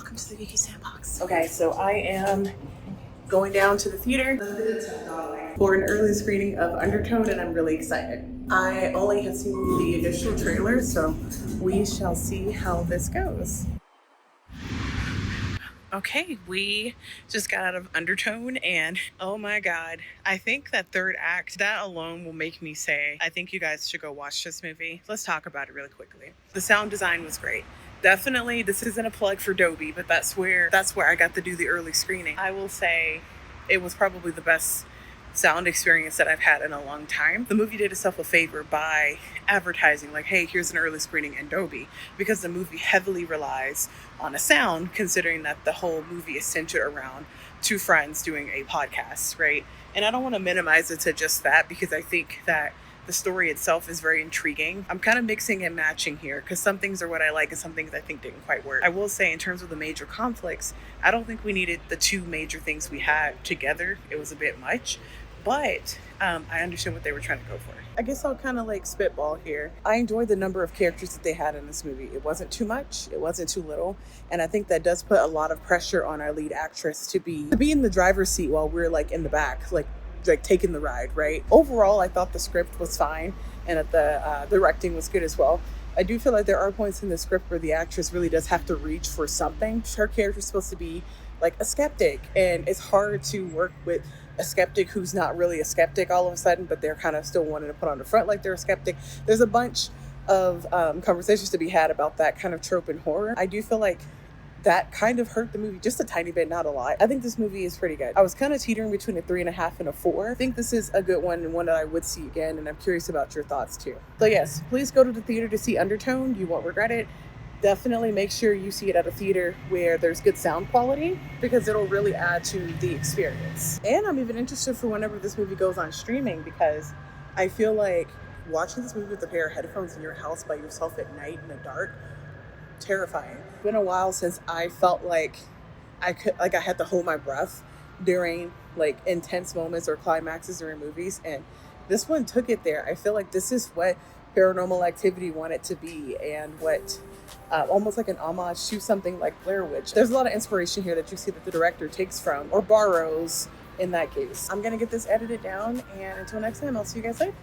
welcome to the Geeky Sandbox. Okay, so I am going down to the theater for an early screening of Undertone, and I'm really excited. I only have seen the initial trailer, so we shall see how this goes. Okay, we just got out of Undertone, and oh my god, I think that third act, that alone will make me say, I think you guys should go watch this movie. Let's talk about it really quickly. The sound design was great. Definitely, this isn't a plug for Dolby, but that's where I got to do the early screening. I will say it was probably the best sound experience that I've had in a long time. The movie did itself a favor by advertising like, hey, here's an early screening in Dolby, because the movie heavily relies on a sound, considering that the whole movie is centered around two friends doing a podcast, right? And I don't want to minimize it to just that, because I think that the story itself is very intriguing. I'm kind of mixing and matching here, because some things are what I like and some things I think didn't quite work. I will say, in terms of the major conflicts, I don't think we needed the two major things we had together. It was a bit much, but I understand what they were trying to go for. I guess I'll kind of like spitball here. I enjoyed the number of characters that they had in this movie. It wasn't too much, it wasn't too little, and I think that does put a lot of pressure on our lead actress to be in the driver's seat while we're like in the back, like taking the ride, right? Overall, I thought the script was fine, and that the directing was good as well. I do feel like there are points in the script where the actress really does have to reach for something. Her character's supposed to be like a skeptic, and it's hard to work with a skeptic who's not really a skeptic all of a sudden, but they're kind of still wanting to put on the front like they're a skeptic. There's a bunch of conversations to be had about that kind of trope in horror. I do feel like that kind of hurt the movie just a tiny bit, not a lot. I think this movie is pretty good. I was kind of teetering between a 3.5 and a 4. I think this is a good one, and one that I would see again, and I'm curious about your thoughts too. So yes, please go to the theater to see Undertone. You won't regret it. Definitely make sure you see it at a theater where there's good sound quality, because it'll really add to the experience. And I'm even interested for whenever this movie goes on streaming, because I feel like watching this movie with a pair of headphones in your house by yourself at night in the dark, terrifying. It's been a while since I felt like I had to hold my breath during like intense moments or climaxes during movies, and this one took it there. I feel like this is what Paranormal Activity wanted to be, and what almost like an homage to something like Blair Witch. There's a lot of inspiration here that you see that the director takes from or borrows in that case. I'm gonna get this edited down, and until next time, I'll see you guys later.